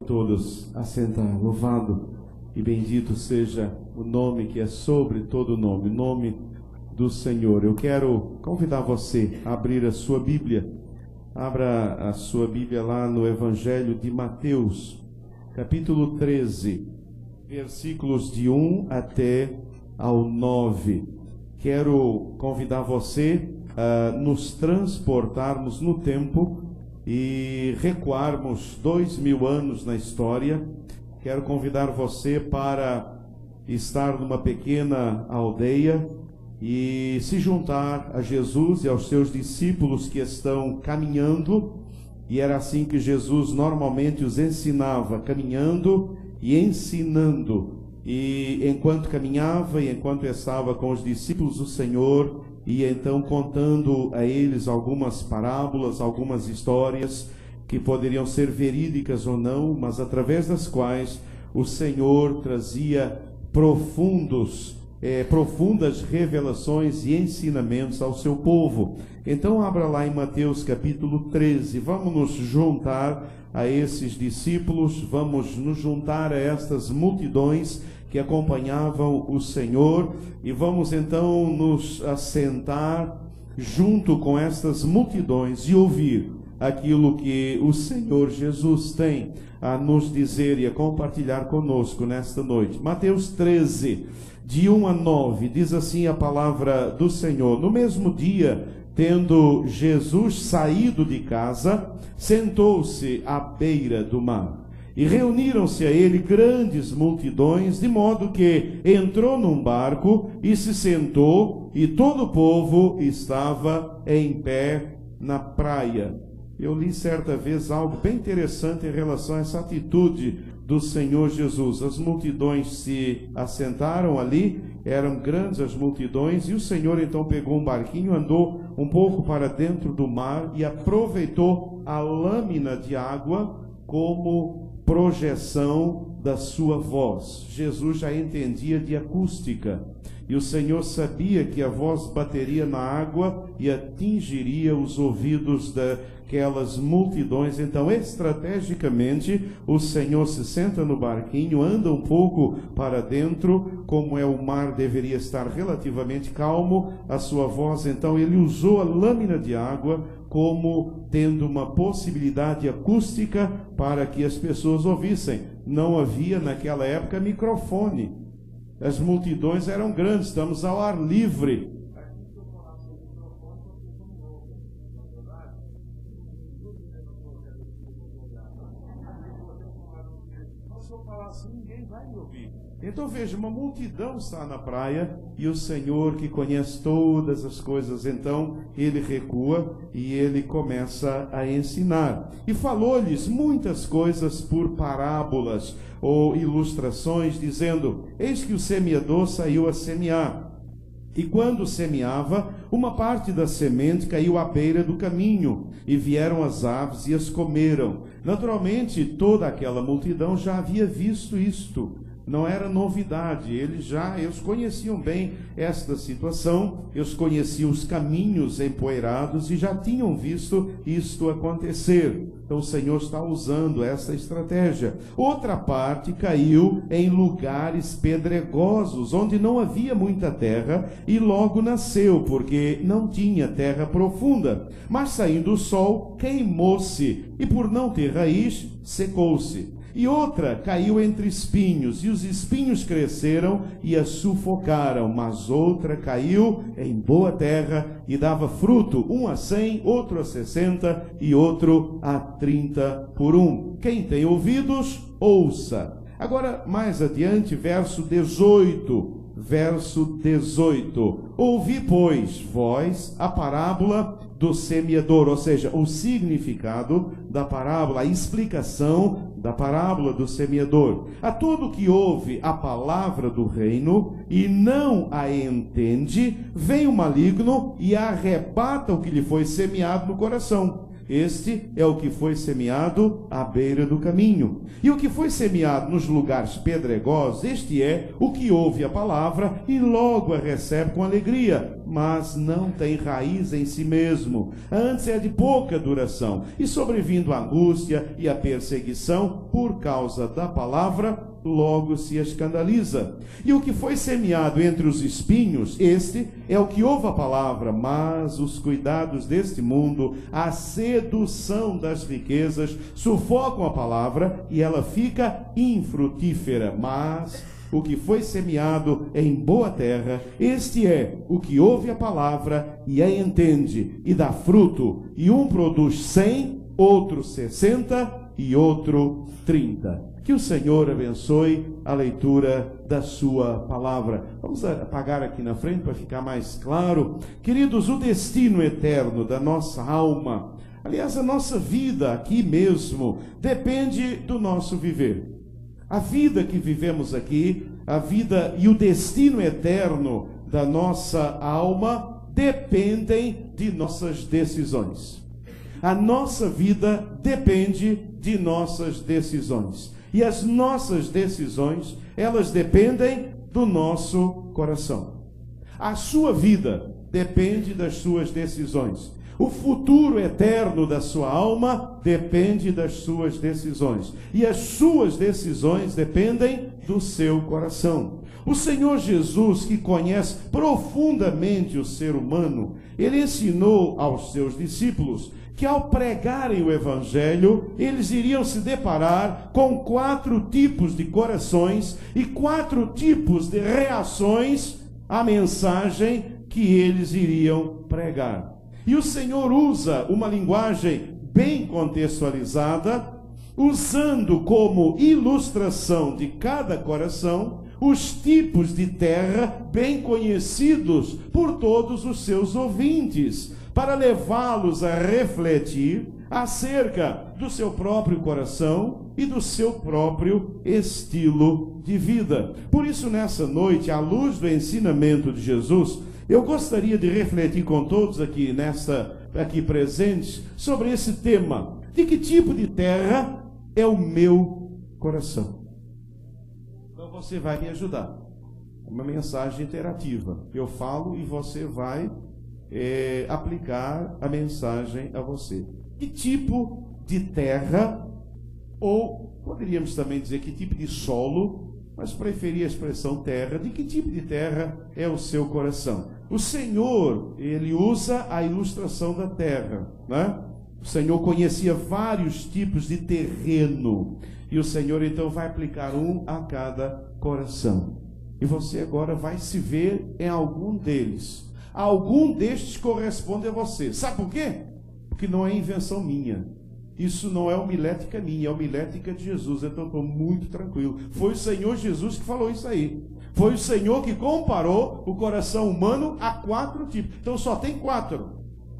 Todos assentar. Louvado e bendito seja o nome que é sobre todo nome, o nome do Senhor. Eu quero convidar você a abrir a sua Bíblia. Abra a sua Bíblia lá no Evangelho de Mateus, capítulo 13, versículos de 1 até ao 9. Quero convidar você a nos transportarmos no tempo e recuarmos 2000 anos na história. Quero convidar você para estar numa pequena aldeia e se juntar a Jesus e aos seus discípulos que estão caminhando. E era assim que Jesus normalmente os ensinava, caminhando e ensinando. E enquanto caminhava e enquanto estava com os discípulos, o Senhor ia então contando a eles algumas parábolas, algumas histórias que poderiam ser verídicas ou não, mas através das quais o Senhor trazia profundas revelações e ensinamentos ao seu povo. Então abra lá em Mateus capítulo 13, vamos nos juntar a esses discípulos, vamos nos juntar a estas multidões que acompanhavam o Senhor, e vamos então nos assentar junto com estas multidões e ouvir aquilo que o Senhor Jesus tem a nos dizer e a compartilhar conosco nesta noite. Mateus 13, de 1 a 9, diz assim a palavra do Senhor: No mesmo dia, tendo Jesus saído de casa, sentou-se à beira do mar. E reuniram-se a ele grandes multidões, de modo que entrou num barco e se sentou, e todo o povo estava em pé na praia. Eu li certa vez algo bem interessante em relação a essa atitude do Senhor Jesus. As multidões se assentaram ali, eram grandes as multidões, e o Senhor então pegou um barquinho, andou um pouco para dentro do mar e aproveitou a lâmina de água como projeção da sua voz. Jesus já entendia de acústica, e o Senhor sabia que a voz bateria na água e atingiria os ouvidos daquelas multidões. Então, estrategicamente, o Senhor se senta no barquinho, anda um pouco para dentro, como o mar deveria estar relativamente calmo, a sua voz, então, ele usou a lâmina de água como tendo uma possibilidade acústica para que as pessoas ouvissem. Não havia naquela época microfone. As multidões eram grandes, estamos ao ar livre. Se eu falar assim, ninguém vai me ouvir. Então veja, uma multidão está na praia e o Senhor, que conhece todas as coisas, então ele recua e ele começa a ensinar. E falou-lhes muitas coisas por parábolas ou ilustrações, dizendo: Eis que o semeador saiu a semear. E quando semeava, uma parte da semente caiu à beira do caminho, e vieram as aves e as comeram. Naturalmente, toda aquela multidão já havia visto isto. Não era novidade, eles conheciam bem esta situação, eles conheciam os caminhos empoeirados e já tinham visto isto acontecer. Então o Senhor está usando essa estratégia. Outra parte caiu em lugares pedregosos, onde não havia muita terra, e logo nasceu, porque não tinha terra profunda. Mas saindo o sol, queimou-se, e por não ter raiz, secou-se. E outra caiu entre espinhos, e os espinhos cresceram e a sufocaram. Mas outra caiu em boa terra e dava fruto, um a 100, outro a 60 e outro a 30 por um. Quem tem ouvidos, ouça. Agora, mais adiante, verso 18. Ouvi, pois, vós a parábola do semeador, ou seja, o significado da parábola, a explicação da parábola do semeador. A todo que ouve a palavra do reino e não a entende, vem o maligno e arrebata o que lhe foi semeado no coração. Este é o que foi semeado à beira do caminho. E o que foi semeado nos lugares pedregosos, este é o que ouve a palavra e logo a recebe com alegria, mas não tem raiz em si mesmo. Antes é de pouca duração, e sobrevindo a angústia e a perseguição por causa da palavra, logo se escandaliza. E o que foi semeado entre os espinhos, este é o que ouve a palavra, mas os cuidados deste mundo, a sedução das riquezas, sufocam a palavra e ela fica infrutífera. Mas o que foi semeado em boa terra, este é o que ouve a palavra e a entende, e dá fruto, e um produz 100, outro 60 e outro 30. Que o Senhor abençoe a leitura da sua palavra. Vamos apagar aqui na frente para ficar mais claro. Queridos, o destino eterno da nossa alma, aliás, a nossa vida aqui mesmo, depende do nosso viver. A vida que vivemos aqui, a vida e o destino eterno da nossa alma dependem de nossas decisões. A nossa vida depende de nossas decisões. E as nossas decisões, elas dependem do nosso coração. A sua vida depende das suas decisões. O futuro eterno da sua alma depende das suas decisões. E as suas decisões dependem do seu coração. O Senhor Jesus, que conhece profundamente o ser humano, ele ensinou aos seus discípulos que ao pregarem o Evangelho, eles iriam se deparar com 4 tipos de corações e 4 tipos de reações à mensagem que eles iriam pregar. E o Senhor usa uma linguagem bem contextualizada, usando como ilustração de cada coração os tipos de terra bem conhecidos por todos os seus ouvintes, para levá-los a refletir acerca do seu próprio coração e do seu próprio estilo de vida. Por isso, nessa noite, à luz do ensinamento de Jesus, eu gostaria de refletir com todos aqui presentes sobre esse tema. De que tipo de terra é o meu coração? Então você vai me ajudar. É uma mensagem interativa. Eu falo e você vai aplicar a mensagem a você. Que tipo de terra, ou poderíamos também dizer que tipo de solo, mas preferir a expressão terra, de que tipo de terra é o seu coração? O Senhor, ele usa a ilustração da terra, né? O Senhor conhecia vários tipos de terreno, e o Senhor então vai aplicar um a cada coração. E você agora vai se ver em algum deles. Algum destes corresponde a você. Sabe por quê? Porque não é invenção minha. Isso não é homilética minha, é homilética de Jesus. Então estou muito tranquilo. Foi o Senhor Jesus que falou isso aí. Foi o Senhor que comparou o coração humano a 4 tipos. Então só tem 4.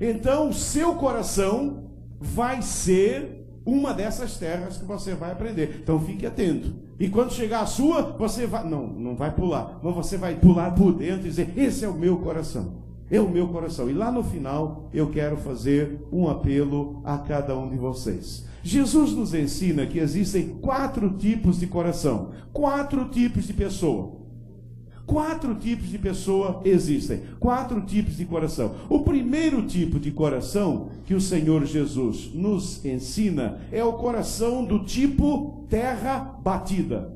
Então o seu coração vai ser uma dessas terras que você vai aprender. Então fique atento. E quando chegar a sua, você vai... Não vai pular. Mas você vai pular por dentro e dizer, esse é o meu coração. É o meu coração. E lá no final, eu quero fazer um apelo a cada um de vocês. Jesus nos ensina que existem 4 tipos de coração. 4 tipos de pessoa. 4 tipos de pessoa existem. 4 tipos de coração. O primeiro tipo de coração que o Senhor Jesus nos ensina é o coração do tipo terra batida.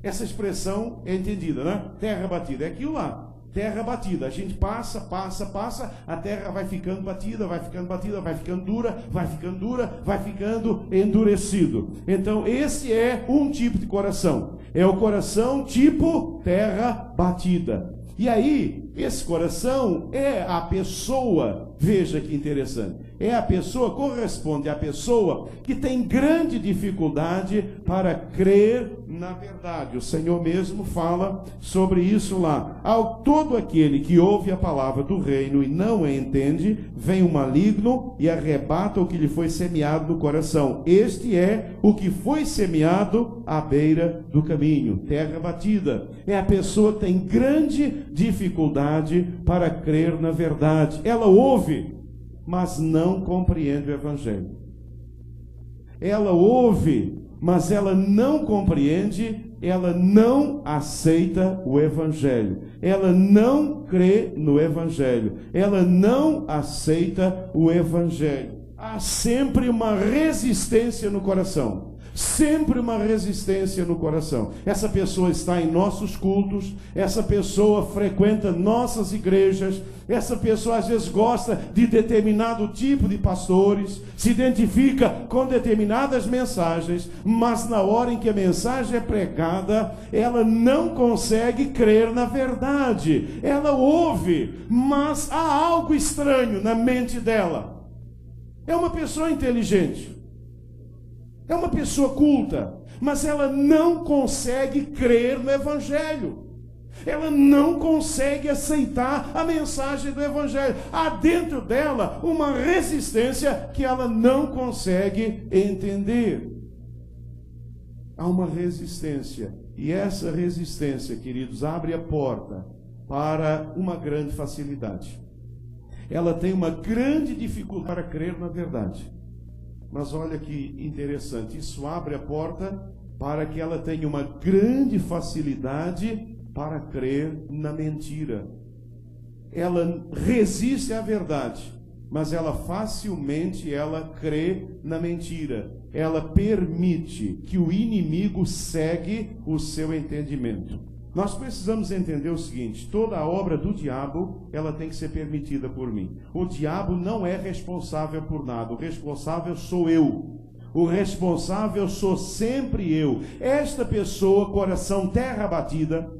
Essa expressão é entendida, né? Terra batida. É aquilo lá. Terra batida, a gente passa, a terra vai ficando batida, vai ficando dura, vai ficando endurecido. Então esse é um tipo de coração, é o coração tipo terra batida. E aí, esse coração é a pessoa, veja que interessante, corresponde à pessoa que tem grande dificuldade para crer na verdade. O Senhor mesmo fala sobre isso lá. Ao todo aquele que ouve a palavra do reino e não a entende, vem o maligno e arrebata o que lhe foi semeado no coração. Este é o que foi semeado à beira do caminho, terra batida. É a pessoa que tem grande dificuldade para crer na verdade. Ela ouve, mas não compreende o Evangelho. Ela ouve, mas ela não compreende, ela não aceita o Evangelho. Ela não crê no Evangelho. Ela não aceita o Evangelho. Há sempre uma resistência no coração. Sempre uma resistência no coração. Essa pessoa está em nossos cultos, essa pessoa frequenta nossas igrejas, essa pessoa às vezes gosta de determinado tipo de pastores, se identifica com determinadas mensagens, mas na hora em que a mensagem é pregada, ela não consegue crer na verdade. Ela ouve, mas há algo estranho na mente dela. É uma pessoa inteligente, é uma pessoa culta, mas ela não consegue crer no Evangelho. Ela não consegue aceitar a mensagem do Evangelho. Há dentro dela uma resistência que ela não consegue entender. Há uma resistência. E essa resistência, queridos, abre a porta para uma grande facilidade. Ela tem uma grande dificuldade para crer na verdade. Mas olha que interessante, isso abre a porta para que ela tenha uma grande facilidade para crer na mentira. Ela resiste à verdade, mas ela facilmente crê na mentira. Ela permite que o inimigo segue o seu entendimento. Nós precisamos entender o seguinte: toda a obra do diabo, ela tem que ser permitida por mim. O diabo não é responsável por nada. O responsável sou eu. O responsável sou sempre eu. Esta pessoa, coração terra batida,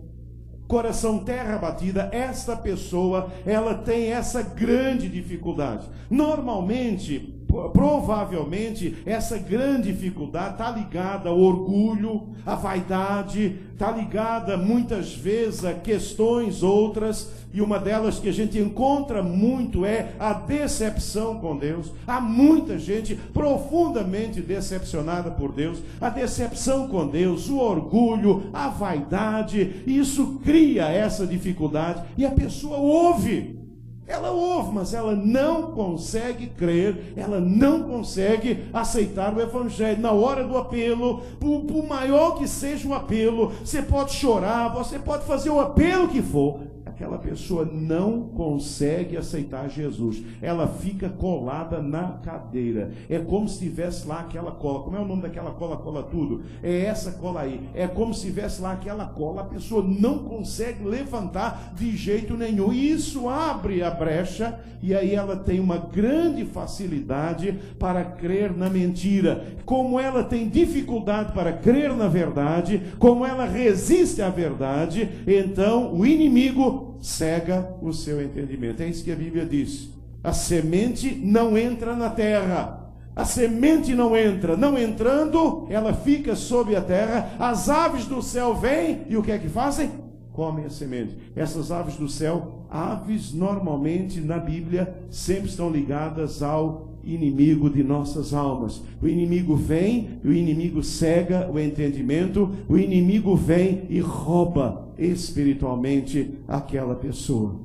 esta pessoa, ela tem essa grande dificuldade. Normalmente, provavelmente, essa grande dificuldade está ligada ao orgulho, à vaidade, está ligada muitas vezes a questões outras, e uma delas que a gente encontra muito é a decepção com Deus. Há muita gente profundamente decepcionada por Deus. A decepção com Deus, o orgulho, a vaidade, isso cria essa dificuldade, e a pessoa ouve. Ela ouve, mas ela não consegue crer, ela não consegue aceitar o Evangelho. Na hora do apelo, por maior que seja o apelo, você pode chorar, você pode fazer o apelo que for, aquela pessoa não consegue aceitar Jesus. Ela fica colada na cadeira. É como se tivesse lá aquela cola. Como é o nome daquela cola? Cola tudo. É essa cola aí. É como se tivesse lá aquela cola. A pessoa não consegue levantar de jeito nenhum. E isso abre a brecha, e aí ela tem uma grande facilidade para crer na mentira. Como ela tem dificuldade para crer na verdade, como ela resiste à verdade, então o inimigo cega o seu entendimento. É isso que a Bíblia diz. A semente não entra na terra. A semente não entra. Não entrando, ela fica sob a terra. As aves do céu vêm e o que é que fazem? Comem a semente. Essas aves do céu, aves normalmente na Bíblia sempre estão ligadas ao inimigo de nossas almas. O inimigo vem, o inimigo cega o entendimento, o inimigo vem e rouba espiritualmente aquela pessoa.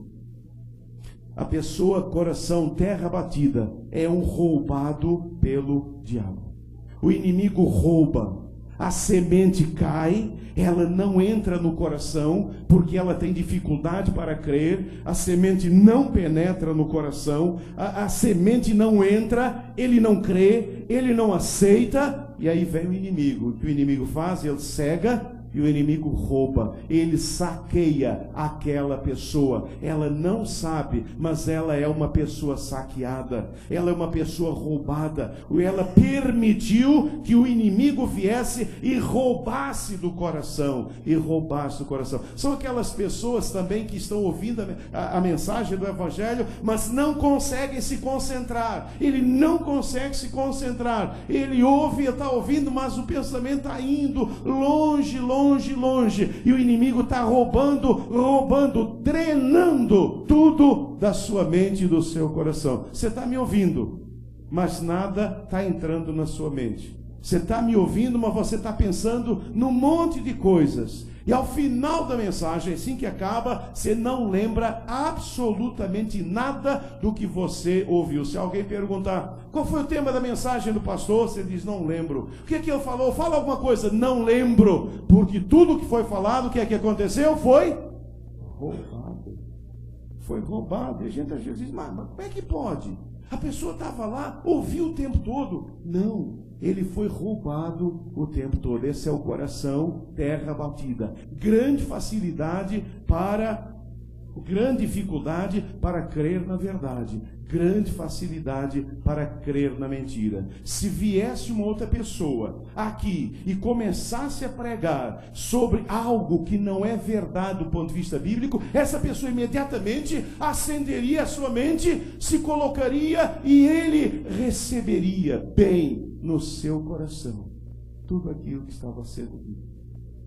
A pessoa, coração terra batida, é um roubado pelo diabo. O inimigo rouba. A semente cai, ela não entra no coração, porque ela tem dificuldade para crer. A semente não penetra no coração, a semente não entra, ele não crê, ele não aceita, e aí vem o inimigo. O que o inimigo faz? Ele cega, e o inimigo rouba, ele saqueia aquela pessoa. Ela não sabe, mas ela é uma pessoa saqueada, ela é uma pessoa roubada. Ela permitiu que o inimigo viesse e roubasse do coração, São aquelas pessoas também que estão ouvindo a mensagem do Evangelho, mas não conseguem se concentrar. Ele não consegue se concentrar. Ele ouve, está ouvindo, mas o pensamento está indo longe, e o inimigo está roubando, drenando tudo da sua mente e do seu coração. Você está me ouvindo, mas nada está entrando na sua mente. Você está me ouvindo, mas você está pensando num monte de coisas. E ao final da mensagem, assim que acaba, você não lembra absolutamente nada do que você ouviu. Se alguém perguntar, qual foi o tema da mensagem do pastor? Você diz, não lembro. O que é que ele falou? Fala alguma coisa. Não lembro. Porque tudo que foi falado, o que é que aconteceu? Foi roubado. Foi roubado. E a gente às vezes diz, mas como é que pode? A pessoa estava lá, ouviu o tempo todo. Não. Ele foi roubado o tempo todo. Esse é o coração terra batida. Grande facilidade grande dificuldade para crer na verdade. Grande facilidade para crer na mentira. Se viesse uma outra pessoa aqui e começasse a pregar sobre algo que não é verdade do ponto de vista bíblico, essa pessoa imediatamente acenderia a sua mente, se colocaria e ele receberia bem no seu coração tudo aquilo que estava sendo dito.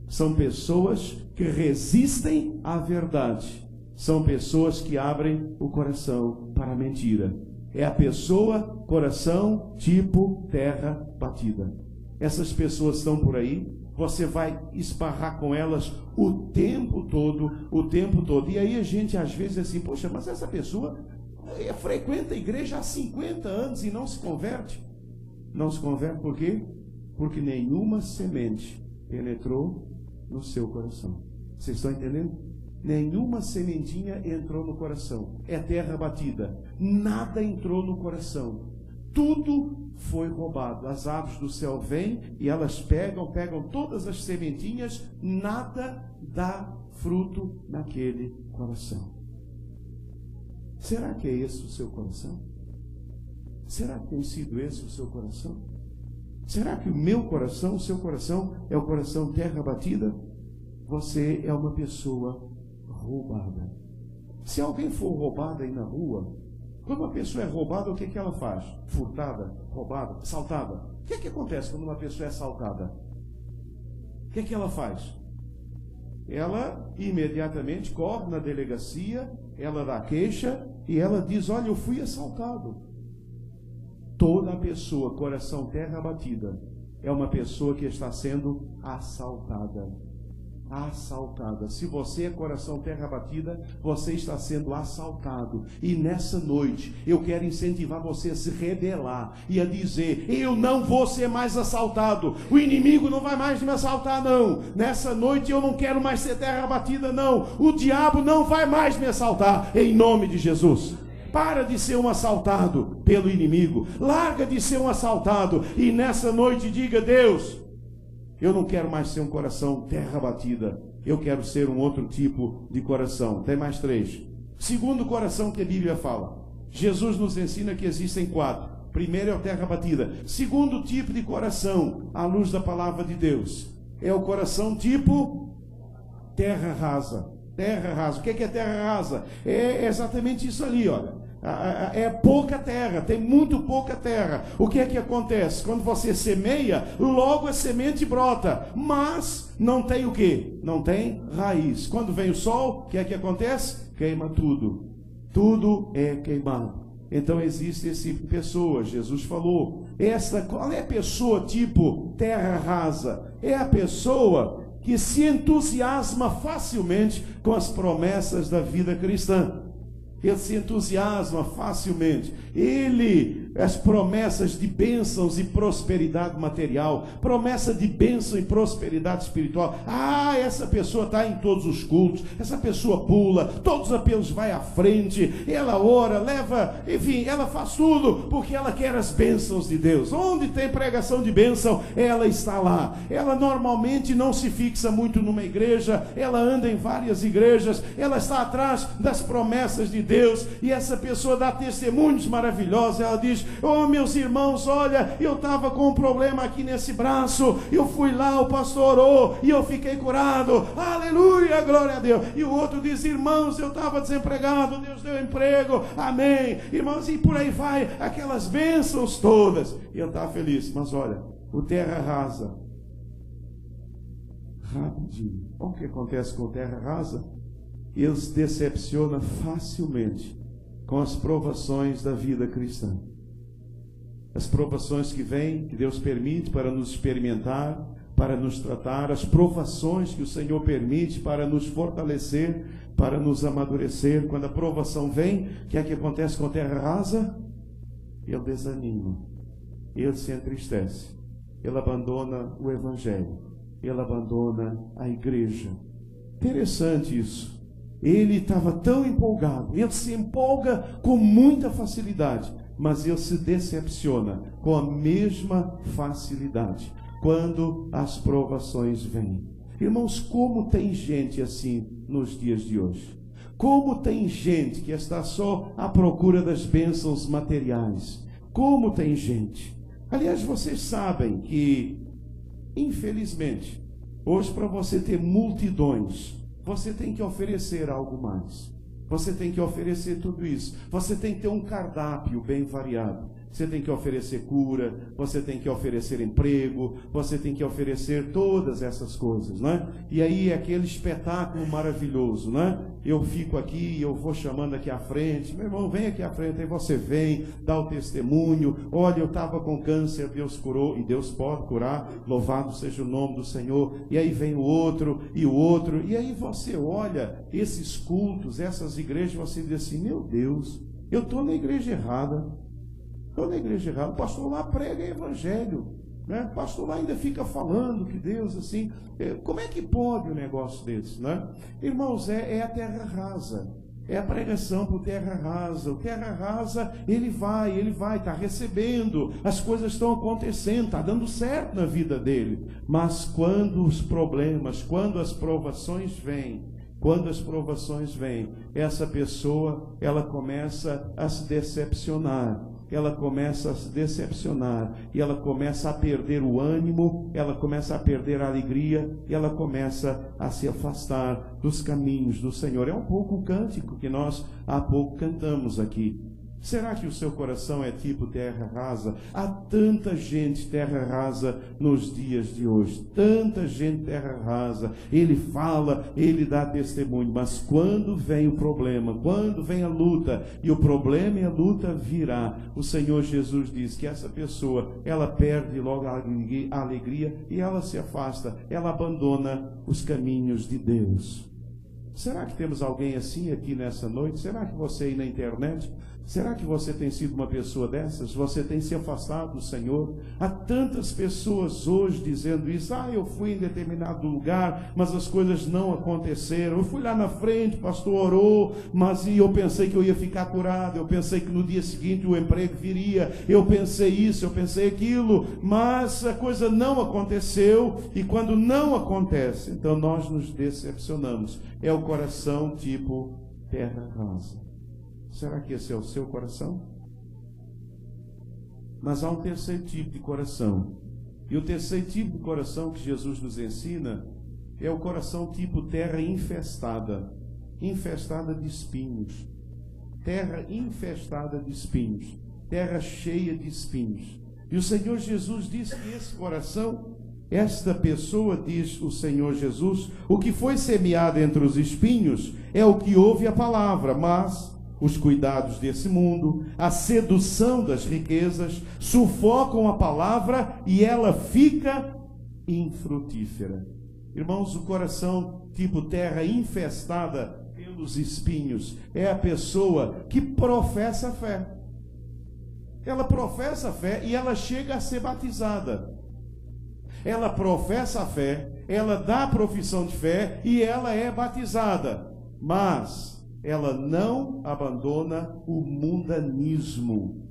São pessoas que resistem à verdade. São pessoas que abrem o coração para a mentira. É a pessoa, coração, tipo terra batida. Essas pessoas estão por aí. Você vai esbarrar com elas o tempo todo, o tempo todo. E aí a gente às vezes é assim, poxa, mas essa pessoa frequenta a igreja há 50 anos e não se converte. Não se converte por quê? Porque nenhuma semente penetrou no seu coração. Vocês estão entendendo? Nenhuma sementinha entrou no coração. É terra batida. Nada entrou no coração. Tudo foi roubado. As aves do céu vêm e elas pegam todas as sementinhas. Nada dá fruto naquele coração. Será que é esse o seu coração? Será que tem sido esse o seu coração? Será que o meu coração, o seu coração, é o coração terra batida? Você é uma pessoa roubada. Se alguém for roubado aí na rua, quando uma pessoa é roubada, o que é que ela faz? Furtada, roubada, assaltada. O que é que acontece quando uma pessoa é assaltada? O que é que ela faz? Ela imediatamente corre na delegacia, ela dá queixa e ela diz, olha, eu fui assaltado. Toda pessoa, coração terra batida, é uma pessoa que está sendo assaltada. Assaltada. Se você é coração terra batida, você está sendo assaltado. E nessa noite eu quero incentivar você a se rebelar e a dizer, eu não vou ser mais assaltado, o inimigo não vai mais me assaltar não, nessa noite eu não quero mais ser terra batida não, o diabo não vai mais me assaltar, em nome de Jesus. Para de ser um assaltado pelo inimigo, larga de ser um assaltado e nessa noite diga, Deus, eu não quero mais ser um coração terra batida. Eu quero ser um outro tipo de coração. Tem mais 3. Segundo coração que a Bíblia fala. Jesus nos ensina que existem 4. Primeiro é o terra batida. Segundo tipo de coração, à luz da palavra de Deus, é o coração tipo terra rasa. Terra rasa. O que é terra rasa? É exatamente isso ali, olha. É pouca terra, tem muito pouca terra. O que é que acontece? Quando você semeia, logo a semente brota, mas não tem o quê? Não tem raiz. Quando vem o sol, o que é que acontece? Queima tudo. Tudo é queimado. Então existe esse pessoa, Jesus falou. Qual é a pessoa tipo terra rasa? É a pessoa que se entusiasma facilmente com as promessas da vida cristã. Ele se entusiasma facilmente. As promessas de bênçãos e prosperidade material, promessa de bênção e prosperidade espiritual. Essa pessoa está em todos os cultos, essa pessoa pula, todos os apelos vai à frente, ela ora, enfim, ela faz tudo, porque ela quer as bênçãos de Deus. Onde tem pregação de bênção, ela está lá. Ela normalmente não se fixa muito numa igreja, ela anda em várias igrejas, ela está atrás das promessas de Deus, e essa pessoa dá testemunhos maravilhosos. Ela diz, meus irmãos, olha, eu estava com um problema aqui nesse braço, eu fui lá, o pastor orou e eu fiquei curado, aleluia, glória a Deus. E o outro diz, irmãos, eu estava desempregado, Deus deu emprego, amém, irmãos, e por aí vai, aquelas bênçãos todas, e eu estava feliz. Mas olha, o terra rasa, rapidinho, olha o que acontece com o terra rasa. Ele se decepciona facilmente com as provações da vida cristã. as provações que vêm, que Deus permite para nos experimentar, para nos tratar, as provações que o Senhor permite para nos fortalecer, para nos amadurecer. Quando a provação vem, o que é que acontece com a terra rasa? Ele desanima, ele se entristece, ele abandona o Evangelho, ele abandona a igreja. Interessante isso. Ele estava tão empolgado, ele se empolga com muita facilidade, mas ele se decepciona com a mesma facilidade quando as provações vêm. Irmãos, como tem gente assim nos dias de hoje? Como tem gente que está só à procura das bênçãos materiais? Como tem gente? Aliás, vocês sabem que, infelizmente, hoje, para você ter multidões, você tem que oferecer algo mais. Você tem que oferecer tudo isso. Você tem que ter um cardápio bem variado. Você tem que oferecer cura, você tem que oferecer emprego, você tem que oferecer todas essas coisas, não é? E aí é aquele espetáculo maravilhoso, não é? Eu fico aqui, eu vou chamando aqui à frente, meu irmão, vem aqui à frente, aí você vem, dá o testemunho, olha, eu estava com câncer, Deus curou, e Deus pode curar, louvado seja o nome do Senhor, e aí vem o outro, e aí você olha esses cultos, essas igrejas, você diz assim, meu Deus, eu estou na igreja errada, o pastor lá prega evangelho, né? O pastor lá ainda fica falando que Deus, assim, como é que pode um negócio desse, né? Irmãos, é a terra rasa, é a pregação por terra rasa. O terra rasa, ele vai, está recebendo, as coisas estão acontecendo, está dando certo na vida dele, mas quando os problemas, quando as provações vêm, essa pessoa, ela começa a se decepcionar. E ela começa a perder o ânimo, ela começa a perder a alegria, e ela começa a se afastar dos caminhos do Senhor. É um pouco o cântico que nós há pouco cantamos aqui. Será que o seu coração é tipo terra rasa? Há tanta gente terra rasa nos dias de hoje. Tanta gente terra rasa. Ele fala, ele dá testemunho. Mas quando vem o problema, quando vem a luta, e o problema e a luta virá, o Senhor Jesus diz que essa pessoa, ela perde logo a alegria e ela se afasta. Ela abandona os caminhos de Deus. Será que temos alguém assim aqui nessa noite? Será que você aí na internet? Será que você tem sido uma pessoa dessas? Você tem se afastado do Senhor? Há tantas pessoas hoje dizendo isso. Eu fui em determinado lugar, mas as coisas não aconteceram. Eu fui lá na frente, o pastor orou, mas eu pensei que eu ia ficar curado. Eu pensei que no dia seguinte o emprego viria. Eu pensei isso, eu pensei aquilo, mas a coisa não aconteceu. E quando não acontece, então nós nos decepcionamos. É o coração tipo terra rasa. Será que esse é o seu coração? Mas há um terceiro tipo de coração. E o terceiro tipo de coração que Jesus nos ensina é o coração tipo terra infestada. Infestada de espinhos. Terra infestada de espinhos. Terra cheia de espinhos. E o Senhor Jesus diz que esse coração, esta pessoa, diz o Senhor Jesus, o que foi semeado entre os espinhos é o que ouve a palavra, mas os cuidados desse mundo, a sedução das riquezas, sufocam a palavra e ela fica infrutífera. Irmãos, o coração tipo terra infestada pelos espinhos é a pessoa que professa a fé. Ela professa a fé e ela chega a ser batizada. Ela professa a fé, ela dá a profissão de fé e ela é batizada. Mas ela não abandona o mundanismo.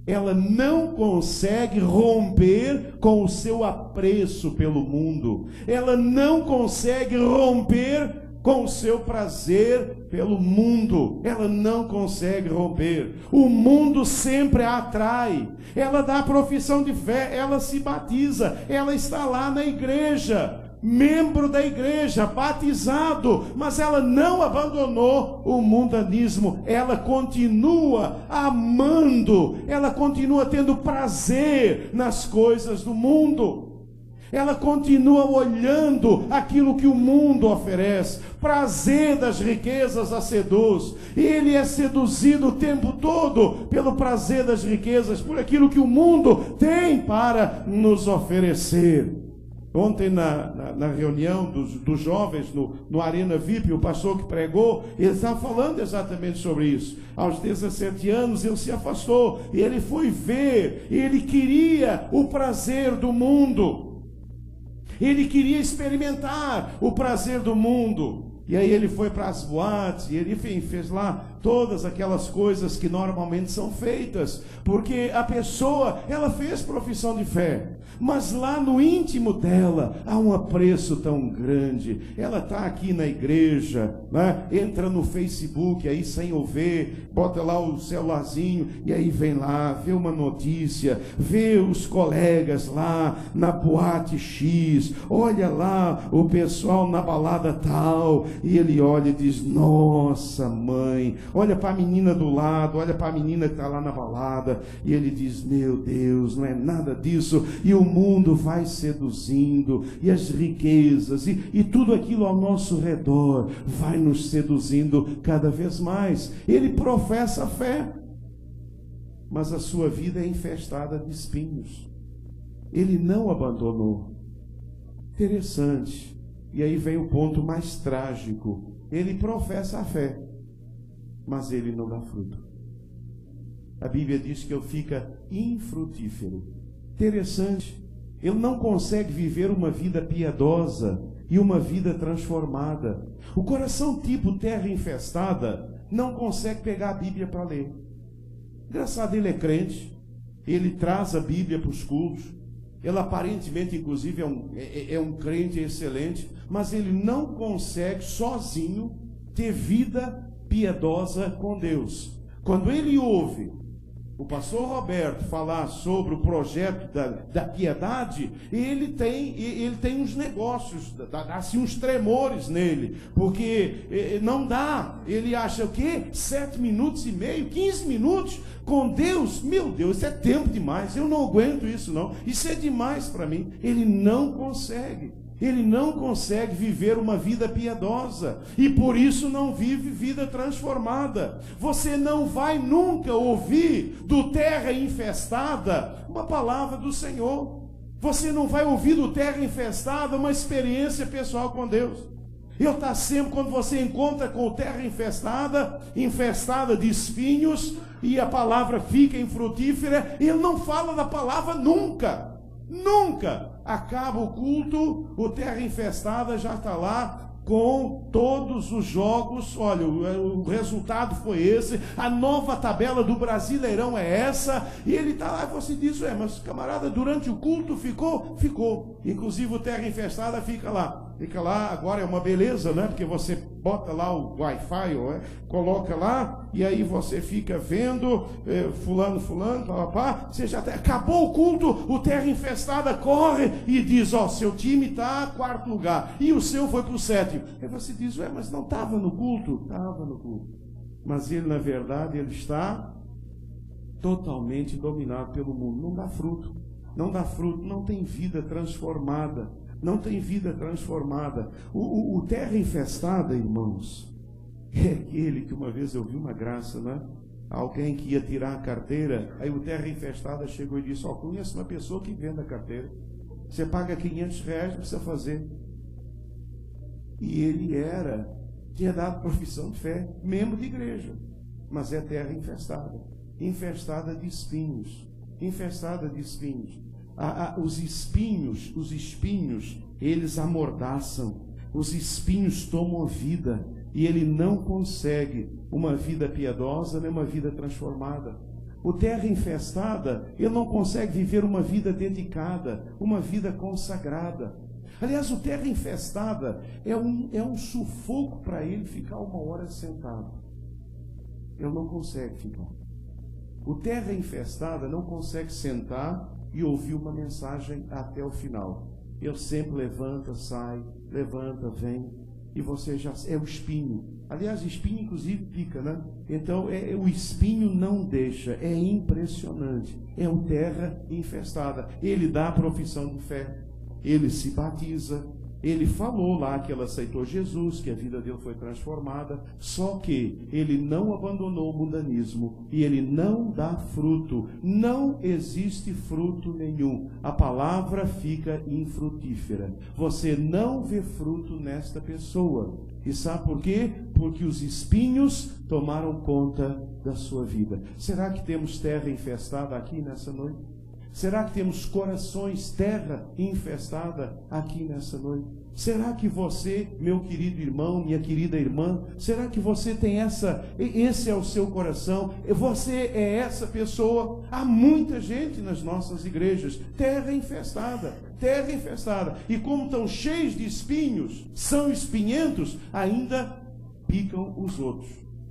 Ela não consegue romper com o seu apreço pelo mundo. Ela não consegue romper com o seu prazer pelo mundo. Ela não consegue romper. O mundo sempre a atrai. Ela dá a profissão de fé, ela se batiza, ela está lá na igreja, membro da igreja, batizado, mas ela não abandonou o mundanismo. Ela continua amando, ela continua tendo prazer nas coisas do mundo. Ela continua olhando aquilo que o mundo oferece. Prazer das riquezas a seduz. Ele é seduzido o tempo todo pelo prazer das riquezas, por aquilo que o mundo tem para nos oferecer. Ontem na reunião dos jovens no Arena VIP, o pastor que pregou, ele estava falando exatamente sobre isso. Aos 17 anos ele se afastou, e ele foi ver, ele queria o prazer do mundo. Ele queria experimentar o prazer do mundo. E aí ele foi para as boates, e ele, enfim, fez lá todas aquelas coisas que normalmente são feitas, porque a pessoa, ela fez profissão de fé, mas lá no íntimo dela há um apreço tão grande. Ela está aqui na igreja, né? Entra no Facebook aí sem ouvir, bota lá o celularzinho e aí vem lá, vê uma notícia, vê os colegas lá na boate X, olha lá o pessoal na balada tal, e ele olha e diz: nossa mãe, olha para a menina do lado, olha para a menina que está lá na balada, e ele diz: meu Deus, não é nada disso. E o mundo vai seduzindo, e as riquezas, e tudo aquilo ao nosso redor vai nos seduzindo cada vez mais. Ele professa a fé, mas a sua vida é infestada de espinhos. Ele não abandonou. Interessante. E aí vem o ponto mais trágico. Ele professa a fé, mas ele não dá fruto. A Bíblia diz que ele fica infrutífero. Interessante. Ele não consegue viver uma vida piedosa e uma vida transformada. O coração tipo terra infestada não consegue pegar a Bíblia para ler. Engraçado, ele é crente, ele traz a Bíblia para os cultos, ele aparentemente, inclusive, é um crente excelente, mas ele não consegue sozinho ter vida piedosa com Deus. Quando ele ouve o pastor Roberto falar sobre o projeto da piedade, ele tem uns negócios, assim, uns tremores nele, porque não dá. Ele acha o quê? 7 minutos e meio, 15 minutos com Deus? Meu Deus, isso é tempo demais, eu não aguento isso não, isso é demais para mim. Ele não consegue. Ele não consegue viver uma vida piedosa, e por isso não vive vida transformada. Você não vai nunca ouvir do terra infestada uma palavra do Senhor. Você não vai ouvir do terra infestada uma experiência pessoal com Deus. Ele está sempre, quando você encontra com o terra infestada de espinhos, e a palavra fica infrutífera, ele não fala da palavra nunca. Nunca. Acaba o culto, o terra infestada já está lá com todos os jogos. Olha, o resultado foi esse, a nova tabela do Brasileirão é essa, e ele está lá e você diz: mas camarada, durante o culto ficou? Ficou. Inclusive o terra infestada fica lá, agora é uma beleza, né? Porque você bota lá o Wi-Fi, coloca lá, e aí você fica vendo fulano, papá, você já acabou o culto, o terra infestada corre e diz: seu time está 4º lugar, e o seu foi para o 7º. Aí você diz: mas não estava no culto? Estava no culto. Mas ele, na verdade, ele está totalmente dominado pelo mundo. Não dá fruto, não tem vida transformada. Não tem vida transformada. O terra infestada, irmãos, é aquele que uma vez eu vi uma graça, né? Alguém que ia tirar a carteira, aí o terra infestada chegou e disse: conheço uma pessoa que vende a carteira. Você paga R$500, não precisa fazer. E ele tinha dado profissão de fé, membro de igreja, mas é terra infestada, infestada de espinhos, os espinhos, eles amordaçam, os espinhos tomam vida, e ele não consegue uma vida piedosa, nem uma vida transformada. O terra infestada, ele não consegue viver uma vida dedicada, uma vida consagrada. Aliás, o terra infestada é um sufoco para ele ficar 1 hora sentado. Ele não consegue ficar. O terra infestada não consegue sentar e ouvir uma mensagem até o final. Ele sempre levanta, sai, levanta, vem, e você já é o espinho. Aliás, espinho inclusive pica, né? Então o espinho não deixa, é impressionante. É o terra infestada. Ele dá a profissão de fé, ele se batiza, ele falou lá que ela aceitou Jesus, que a vida dele foi transformada, só que ele não abandonou o mundanismo e ele não dá fruto. Não existe fruto nenhum. A palavra fica infrutífera. Você não vê fruto nesta pessoa. E sabe por quê? Porque os espinhos tomaram conta da sua vida. Será que temos terra infestada aqui nessa noite? Será que temos corações, terra infestada aqui nessa noite? Será que você, meu querido irmão, minha querida irmã, será que você tem esse é o seu coração? Você é essa pessoa? Há muita gente nas nossas igrejas, terra infestada. E como estão cheios de espinhos, são espinhentos, ainda picam os outros.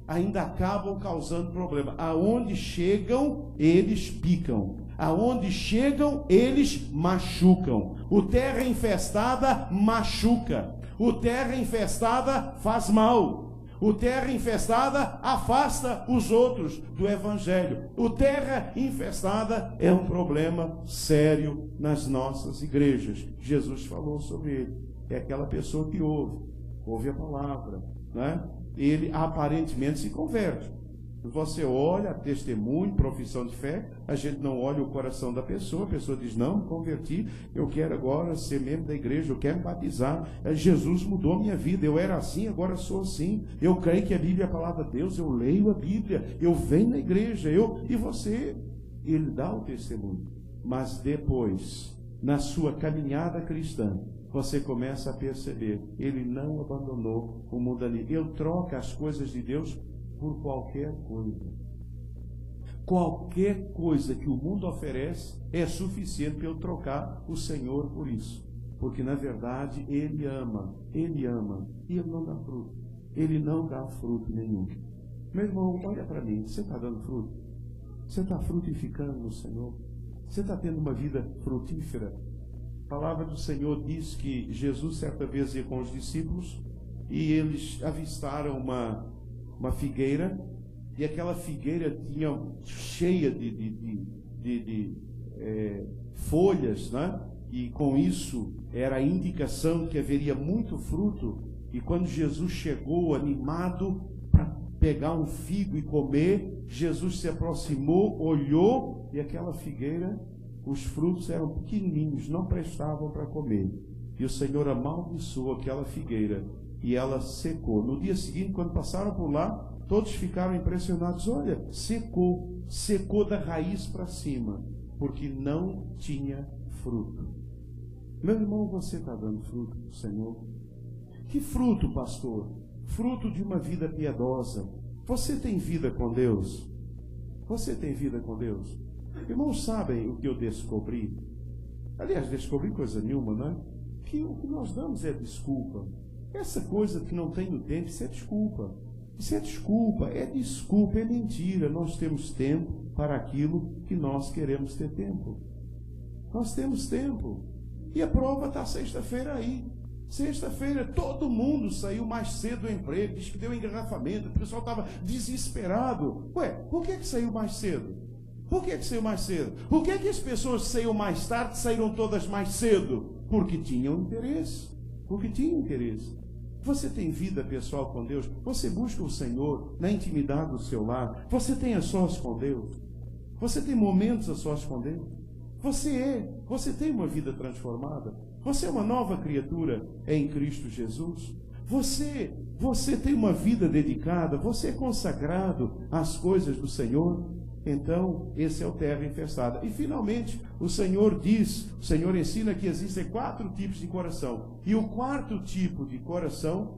Ainda acabam causando problema. Aonde chegam, eles picam. Aonde chegam, eles machucam. O terra infestada machuca. O terra infestada faz mal. O terra infestada afasta os outros do evangelho. O terra infestada é um problema sério nas nossas igrejas. Jesus falou sobre ele. É aquela pessoa que ouve a palavra, né? Ele aparentemente se converte. Você olha, testemunho, profissão de fé, a gente não olha o coração da pessoa, a pessoa diz, não, me converti, eu quero agora ser membro da igreja, eu quero me batizar, Jesus mudou a minha vida, eu era assim, agora sou assim, eu creio que a Bíblia é a palavra de Deus, eu leio a Bíblia, eu venho na igreja, e você, ele dá o testemunho, mas depois, na sua caminhada cristã, você começa a perceber, ele não abandonou o mundanismo, ele troca as coisas de Deus por qualquer coisa. Qualquer coisa que o mundo oferece é suficiente para eu trocar o Senhor por isso. Porque na verdade Ele ama e Ele não dá fruto. Ele não dá fruto nenhum. Meu irmão, olha para mim, você está dando fruto? Você está frutificando no Senhor? Você está tendo uma vida frutífera? A palavra do Senhor diz que Jesus certa vez ia com os discípulos e eles avistaram uma figueira, e aquela figueira tinha cheia de folhas, né? E com isso era a indicação que haveria muito fruto. E quando Jesus chegou animado para pegar um figo e comer, Jesus se aproximou, olhou, e aquela figueira, os frutos eram pequenininhos, não prestavam para comer. E o Senhor amaldiçoou aquela figueira e ela secou. No dia seguinte, quando passaram por lá, todos ficaram impressionados. Olha, secou da raiz para cima, porque não tinha fruto. Meu irmão, você está dando fruto do Senhor? Que fruto, pastor? Fruto de uma vida piedosa. Você tem vida com Deus? Você tem vida com Deus? Irmãos, sabem o que eu descobri? Aliás, descobri coisa nenhuma, não é? Que o que nós damos é desculpa. Essa coisa que não tem no tempo, isso é desculpa. Isso é desculpa, é mentira. Nós temos tempo para aquilo que nós queremos ter tempo. Nós temos tempo. E a prova está sexta-feira aí. Sexta-feira todo mundo saiu mais cedo do emprego, diz que deu engarrafamento, o pessoal estava desesperado. Ué, por que saiu mais cedo? Por que saiu mais cedo? Por que as pessoas saíram mais tarde, saíram todas mais cedo? Porque tinham interesse. Porque tinham interesse. Você tem vida pessoal com Deus? Você busca o Senhor na intimidade do seu lar? Você tem a sós com Deus? Você tem momentos a sós com Deus? Você tem uma vida transformada? Você é uma nova criatura em Cristo Jesus? Você tem uma vida dedicada? Você é consagrado às coisas do Senhor? Então, esse é o terra infestada. E finalmente, o Senhor ensina que existem 4 tipos de coração. E o 4º tipo de coração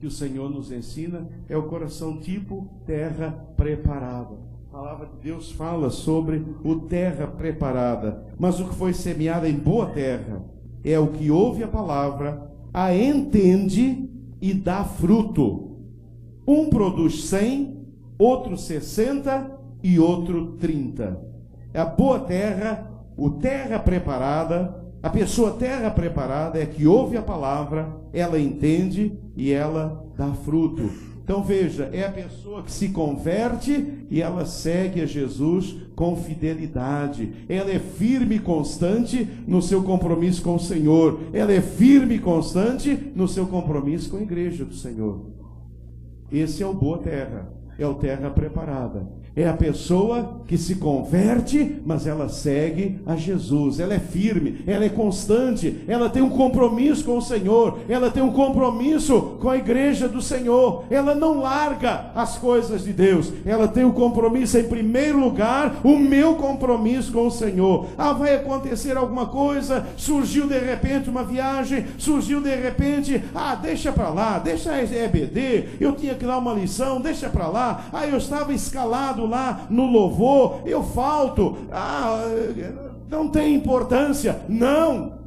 que o Senhor nos ensina é o coração tipo terra preparada. A palavra de Deus fala sobre o terra preparada. Mas o que foi semeado em boa terra é o que ouve a palavra, a entende e dá fruto. Um produz 100, outro 60 e outro 30. A boa terra, o terra preparada, a pessoa terra preparada é que ouve a palavra, ela entende e ela dá fruto. Então veja, é a pessoa que se converte e ela segue a Jesus com fidelidade. Ela é firme e constante no seu compromisso com o Senhor. Ela é firme e constante no seu compromisso com a igreja do Senhor. Esse é o boa terra, é o terra preparada. É a pessoa que se converte, mas ela segue a Jesus. Ela é firme, ela é constante, ela tem um compromisso com o Senhor, ela tem um compromisso com a igreja do Senhor. Ela não larga as coisas de Deus. Ela tem o compromisso em primeiro lugar, o meu compromisso com o Senhor. Vai acontecer alguma coisa, surgiu de repente uma viagem, surgiu de repente, deixa para lá, deixa a EBD, eu tinha que dar uma lição, deixa para lá, eu estava escalado lá no louvor, eu falto, não tem importância. Não,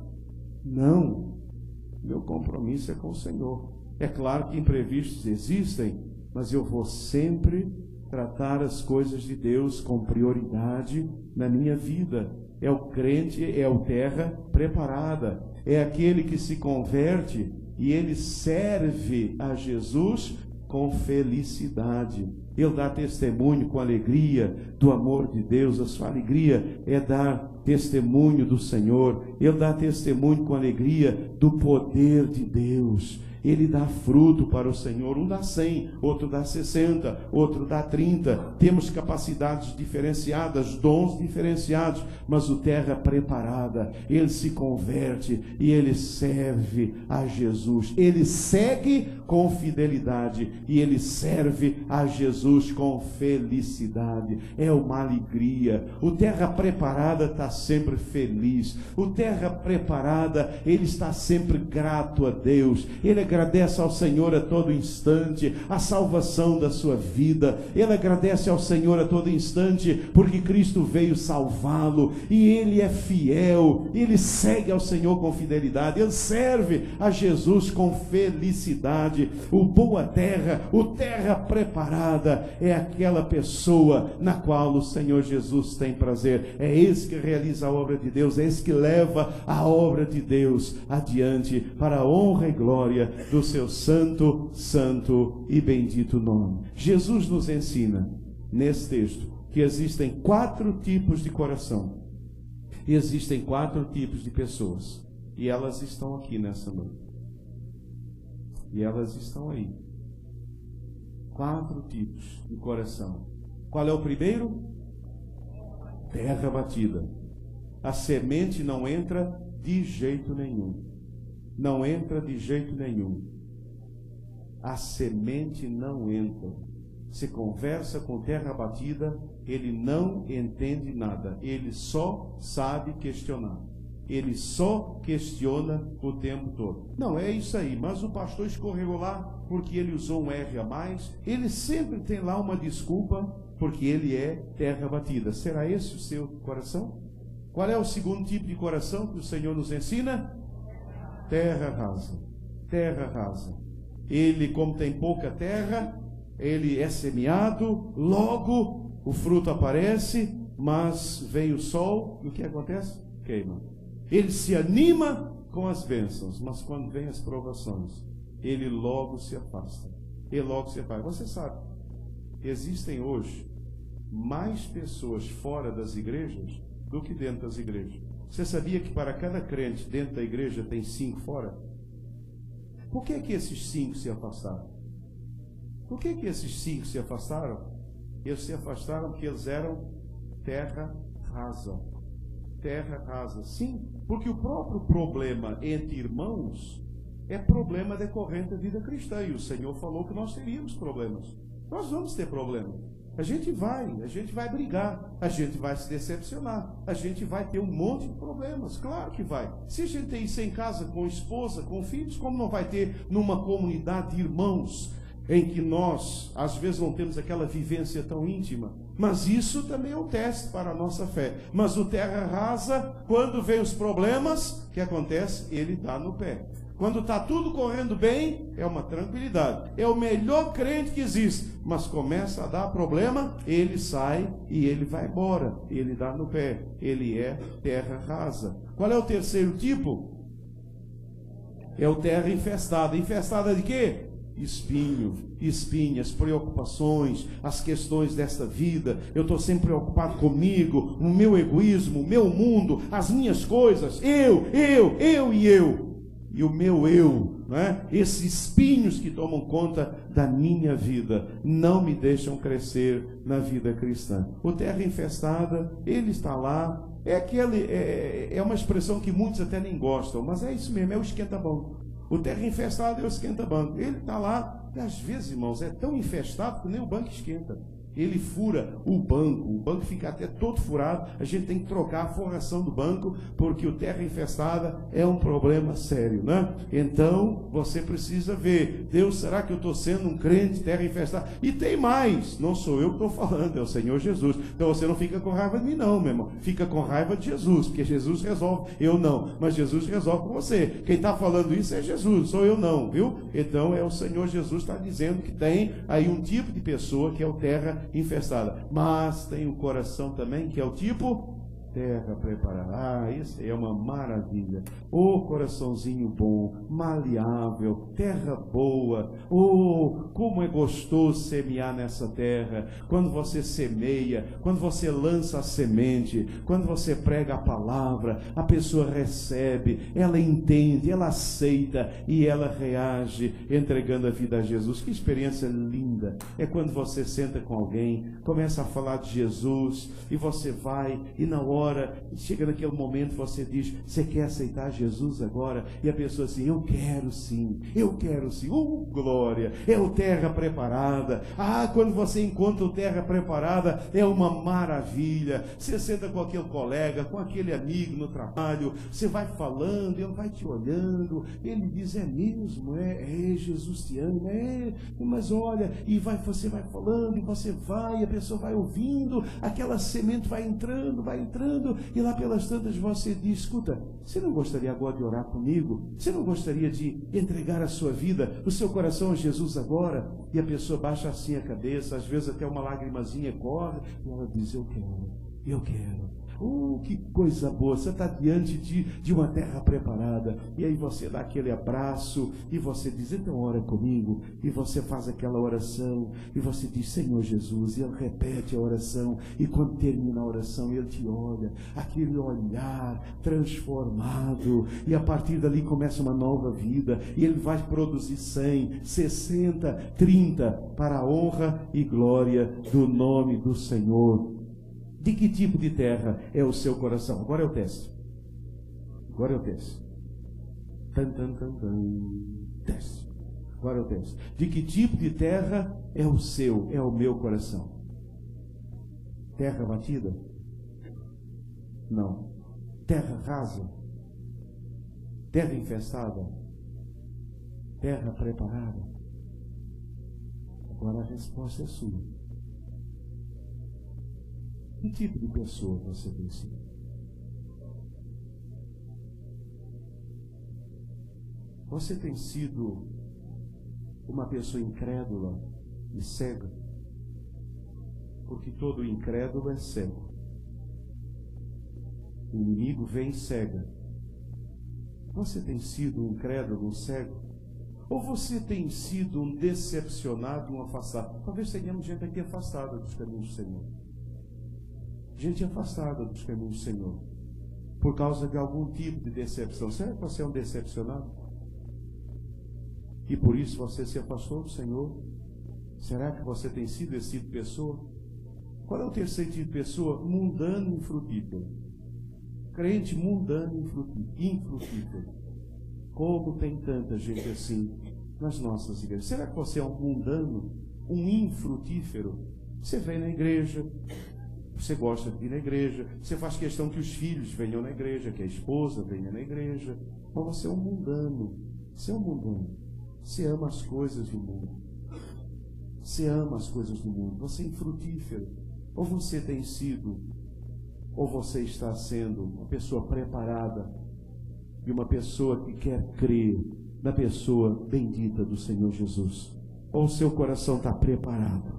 meu compromisso é com o Senhor. É claro que imprevistos existem, mas eu vou sempre tratar as coisas de Deus com prioridade na minha vida. É o crente, é o terra preparada, é aquele que se converte e ele serve a Jesus com felicidade. Ele dá testemunho com alegria do amor de Deus. A sua alegria é dar testemunho do Senhor. Ele dá testemunho com alegria do poder de Deus. Ele dá fruto para o Senhor. Um dá 100, outro dá 60, outro dá 30. Temos capacidades diferenciadas, dons diferenciados, mas o terra preparada, ele se converte e ele serve a Jesus. Ele segue com fidelidade e ele serve a Jesus com felicidade. É uma alegria. O terra preparada está sempre feliz. O terra preparada, ele está sempre grato a Deus. Ele agradece ao Senhor a todo instante a salvação da sua vida. Ele agradece ao Senhor a todo instante porque Cristo veio salvá-lo e ele é fiel. Ele segue ao Senhor com fidelidade. Ele serve a Jesus com felicidade. O boa terra, o terra preparada é aquela pessoa na qual o Senhor Jesus tem prazer. É esse que realiza a obra de Deus, é esse que leva a obra de Deus adiante para a honra e glória do seu santo, santo e bendito nome. Jesus nos ensina nesse texto que existem 4 tipos de coração. E existem 4 tipos de pessoas. E elas estão aqui nessa noite. E elas estão aí. 4 tipos de coração. Qual é o primeiro? Terra batida. A semente não entra de jeito nenhum. Não entra de jeito nenhum. A semente não entra. Se conversa com terra batida, ele não entende nada. Ele só sabe questionar. Ele só questiona o tempo todo. Não, é isso aí, mas o pastor escorregou lá porque ele usou um R a mais. Ele sempre tem lá uma desculpa porque ele é terra batida. Será esse o seu coração? Qual é o segundo tipo de coração que o Senhor nos ensina? Terra rasa. Terra rasa. Ele, como tem pouca terra, ele é semeado, logo o fruto aparece, mas vem o sol, e o que acontece? Queima. Ele se anima com as bênçãos, mas quando vem as provações, ele logo se afasta. Ele logo se afasta. Você sabe, existem hoje mais pessoas fora das igrejas do que dentro das igrejas. Você sabia que para cada crente dentro da igreja tem 5 fora? Por que esses 5 se afastaram? Por que esses 5 se afastaram? Eles se afastaram porque eles eram terra rasa. Terra rasa. Sim, porque o próprio problema entre irmãos é problema decorrente da vida cristã. E o Senhor falou que nós teríamos problemas. Nós vamos ter problemas. A gente vai brigar, a gente vai se decepcionar, a gente vai ter um monte de problemas, claro que vai. Se a gente tem isso em casa, com esposa, com filhos, como não vai ter numa comunidade de irmãos, em que nós, às vezes, não temos aquela vivência tão íntima? Mas isso também é um teste para a nossa fé. Mas o terra rasa, quando vem os problemas, o que acontece? Ele dá no pé. Quando está tudo correndo bem, é uma tranquilidade. É o melhor crente que existe. Mas começa a dar problema, ele sai e ele vai embora. Ele dá no pé. Ele é terra rasa. Qual é o terceiro tipo? É o terra infestada. Infestada de quê? espinhas, preocupações, as questões desta vida. Eu estou sempre preocupado comigo, o meu egoísmo, o meu mundo, as minhas coisas, eu. E o meu eu, né? Esses espinhos que tomam conta da minha vida, não me deixam crescer na vida cristã. O terra infestada, ele está lá, é uma expressão que muitos até nem gostam, mas é isso mesmo, é o esquenta-banco. O terra infestado é o esquenta-banco. Ele está lá, e às vezes, irmãos, é tão infestado que nem o banco esquenta. Ele fura o banco fica até todo furado, a gente tem que trocar a forração do banco, porque o terra infestada é um problema sério, né? Então, você precisa ver, Deus, será que eu estou sendo um crente terra infestada? E tem mais, não sou eu que estou falando, é o Senhor Jesus. Então você não fica com raiva de mim não, meu irmão, fica com raiva de Jesus, porque Jesus resolve, eu não, mas Jesus resolve com você. Quem está falando isso é Jesus, sou eu não, viu? Então é o Senhor Jesus que está dizendo que tem aí um tipo de pessoa que é o terra infestada, mas tem o coração também que é o tipo terra preparada. Isso é uma maravilha. Coraçãozinho bom, maleável, terra boa. Como é gostoso semear nessa terra. Quando você semeia, quando você lança a semente, quando você prega a palavra, a pessoa recebe, ela entende, ela aceita e ela reage entregando a vida a Jesus. Que experiência linda é quando você senta com alguém, começa a falar de Jesus e você vai e na hora, chega naquele momento, você diz, você quer aceitar Jesus agora? E a pessoa assim, eu quero sim, glória, é o terra preparada. Quando você encontra o terra preparada, é uma maravilha. Você senta com aquele colega, com aquele amigo no trabalho, você vai falando, ele vai te olhando, ele diz, é mesmo, Jesus te ama, mas olha, e você vai falando, e você vai, a pessoa vai ouvindo, aquela semente vai entrando, e lá pelas tantas você diz, escuta, você não gostaria agora de orar comigo? Você não gostaria de entregar a sua vida, o seu coração a Jesus agora? E a pessoa baixa assim a cabeça, às vezes até uma lagrimazinha corre, e ela diz, eu quero. Que coisa boa, você está diante de uma terra preparada, e aí você dá aquele abraço, e você diz, então ora comigo, e você faz aquela oração, e você diz, Senhor Jesus, e ele repete a oração, e quando termina a oração, ele te olha, aquele olhar transformado, e a partir dali começa uma nova vida, e ele vai produzir 100, 60, 30, para a honra e glória do nome do Senhor. De que tipo de terra é o seu coração? Agora é o teste. Teste. Agora é o teste. De que tipo de terra é o meu coração? Terra batida? Não. Terra rasa? Terra infestada? Terra preparada? Agora a resposta é sua. Que tipo de pessoa você tem sido? Você tem sido uma pessoa incrédula e cega? Porque todo incrédulo é cego. O inimigo vem e cega. Você tem sido um incrédulo, um cego? Ou você tem sido um decepcionado, um afastado? Talvez tenhamos gente aqui afastada dos caminhos do Senhor. Gente afastada dos caminhos do Senhor, por causa de algum tipo de decepção. Será que você é um decepcionado? E por isso você se afastou do Senhor? Será que você tem sido esse tipo de pessoa? Qual é o terceiro tipo de pessoa? Mundano e infrutífero. Crente mundano e infrutífero. Como tem tanta gente assim nas nossas igrejas? Será que você é um mundano, um infrutífero? Você vem na igreja, você gosta de ir na igreja, você faz questão que os filhos venham na igreja, que a esposa venha na igreja, mas você é um mundano. Você é um mundano. Você ama as coisas do mundo. Você ama as coisas do mundo. Você é infrutífero. Ou você tem sido, ou você está sendo uma pessoa preparada e uma pessoa que quer crer na pessoa bendita do Senhor Jesus. Ou o seu coração está preparado.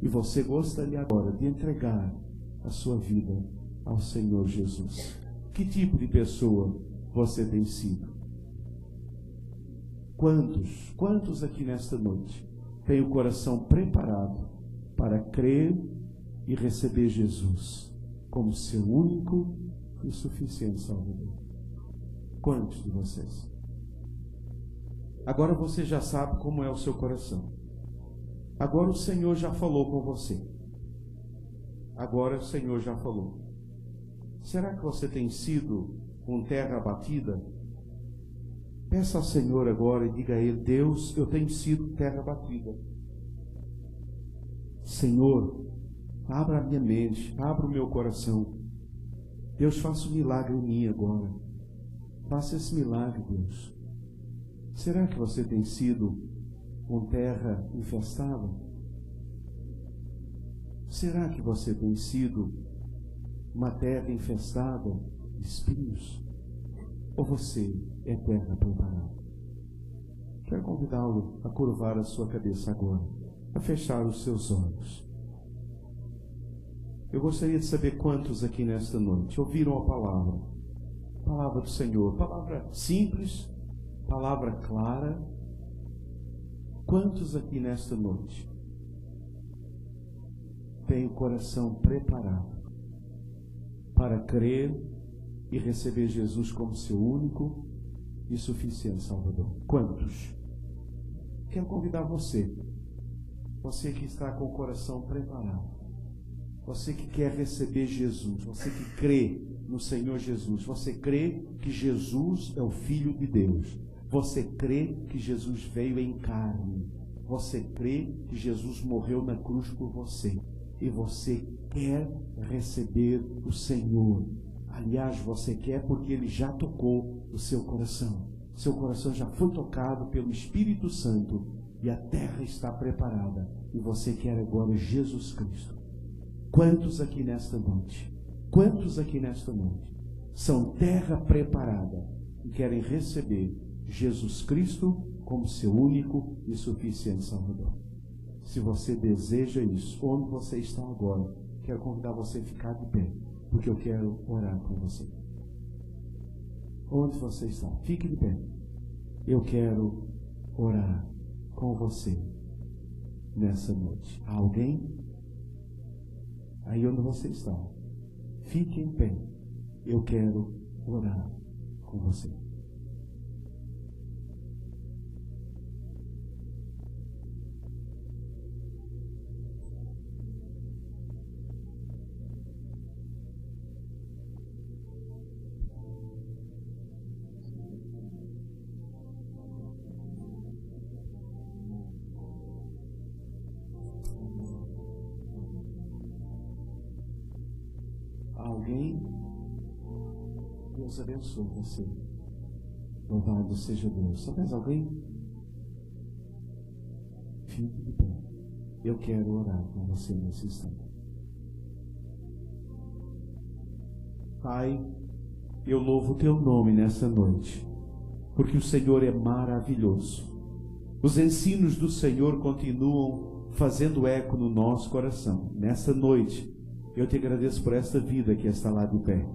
E você gostaria agora de entregar a sua vida ao Senhor Jesus. Que tipo de pessoa você tem sido? Quantos aqui nesta noite têm o coração preparado para crer e receber Jesus como seu único e suficiente Salvador? Quantos de vocês? Agora você já sabe como é o seu coração. Agora o Senhor já falou com você. Agora o Senhor já falou. Será que você tem sido com terra abatida? Peça ao Senhor agora e diga a Ele: Deus, eu tenho sido terra abatida. Senhor, abra a minha mente, abra o meu coração. Deus, faça um milagre em mim agora. Faça esse milagre, Deus. Será que você tem sido com terra infestada? Será que você tem sido uma terra infestada de espinhos? Ou você é terra preparada? Quero convidá-lo a curvar a sua cabeça agora, a fechar os seus olhos. Eu gostaria de saber quantos aqui nesta noite ouviram a palavra do Senhor, palavra simples, palavra clara. Quantos aqui nesta noite têm o coração preparado para crer e receber Jesus como seu único e suficiente Salvador? Quantos? Quero convidar você que está com o coração preparado, você que quer receber Jesus, você que crê no Senhor Jesus, você crê que Jesus é o Filho de Deus, você crê que Jesus veio em carne, você crê que Jesus morreu na cruz por você, e você quer receber o Senhor. Aliás, você quer porque Ele já tocou o seu coração. Seu coração já foi tocado pelo Espírito Santo e a terra está preparada. E você quer agora Jesus Cristo. Quantos aqui nesta noite? Quantos aqui nesta noite são terra preparada e querem receber Jesus Cristo como seu único e suficiente Salvador? Se você deseja isso, onde você está agora, quero convidar você a ficar de pé, porque eu quero orar com você. Onde você está, fique de pé. Eu quero orar com você nessa noite. Há alguém? Aí onde você está, fique em pé. Eu quero orar com você. Alguém? Deus abençoe você. Louvado seja Deus. Só mais alguém? Fique de pé. Eu quero orar com você nesse instante. Pai, eu louvo o teu nome nessa noite, porque o Senhor é maravilhoso. Os ensinos do Senhor continuam fazendo eco no nosso coração. Nessa noite, eu te agradeço por esta vida que está lá de pé.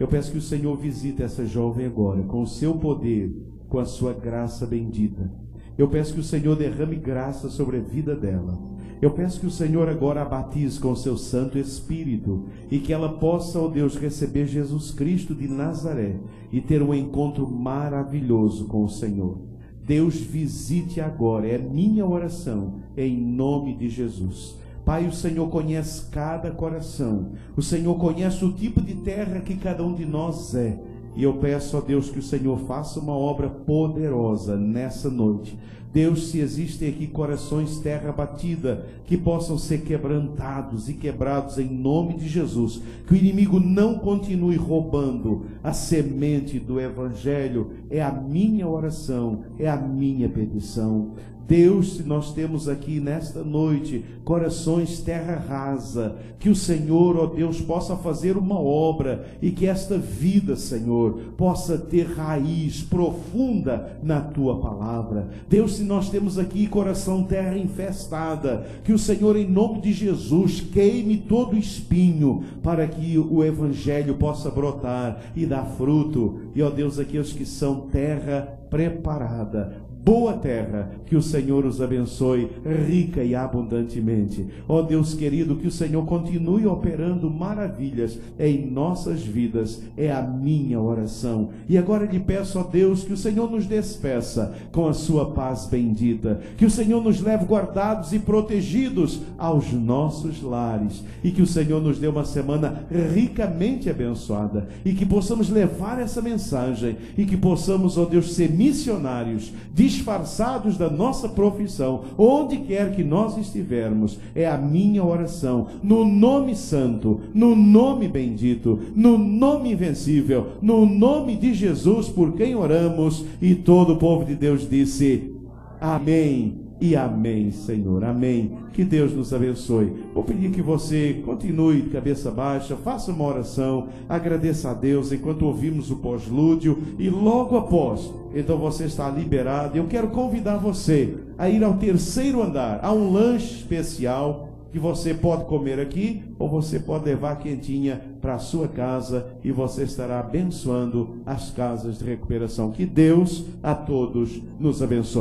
Eu peço que o Senhor visite essa jovem agora, com o seu poder, com a sua graça bendita. Eu peço que o Senhor derrame graça sobre a vida dela. Eu peço que o Senhor agora a batize com o seu Santo Espírito e que ela possa, ó Deus, receber Jesus Cristo de Nazaré e ter um encontro maravilhoso com o Senhor. Deus, visite agora, é minha oração, em nome de Jesus. Pai, o Senhor conhece cada coração, o Senhor conhece o tipo de terra que cada um de nós é, e eu peço a Deus que o Senhor faça uma obra poderosa nessa noite. Deus, se existem aqui corações terra batida, que possam ser quebrantados e quebrados em nome de Jesus, que o inimigo não continue roubando a semente do Evangelho, é a minha oração, é a minha petição. Deus, se nós temos aqui nesta noite corações terra rasa, que o Senhor, ó Deus, possa fazer uma obra e que esta vida, Senhor, possa ter raiz profunda na Tua palavra. Deus, se nós temos aqui coração terra infestada, que o Senhor, em nome de Jesus, queime todo espinho para que o Evangelho possa brotar e dar fruto. E, ó Deus, aqueles que são terra preparada, boa terra, que o Senhor os abençoe rica e abundantemente. Ó Deus querido, que o Senhor continue operando maravilhas em nossas vidas, é a minha oração. E agora lhe peço, ó Deus, que o Senhor nos despeça com a sua paz bendita, que o Senhor nos leve guardados e protegidos aos nossos lares, e que o Senhor nos dê uma semana ricamente abençoada, e que possamos levar essa mensagem, e que possamos, ó Deus, ser missionários, disfarçados da nossa profissão, onde quer que nós estivermos. É a minha oração, no nome santo, no nome bendito, no nome invencível, no nome de Jesus, por quem oramos, e todo o povo de Deus disse amém e amém, Senhor, amém. Que Deus nos abençoe. Vou pedir que você continue de cabeça baixa, faça uma oração, agradeça a Deus enquanto ouvimos o pós-lúdio, e logo após, então você está liberado. Eu quero convidar você a ir ao terceiro andar. Há um lanche especial que você pode comer aqui, ou você pode levar quentinha para a sua casa, e você estará abençoando as casas de recuperação. Que Deus a todos nos abençoe.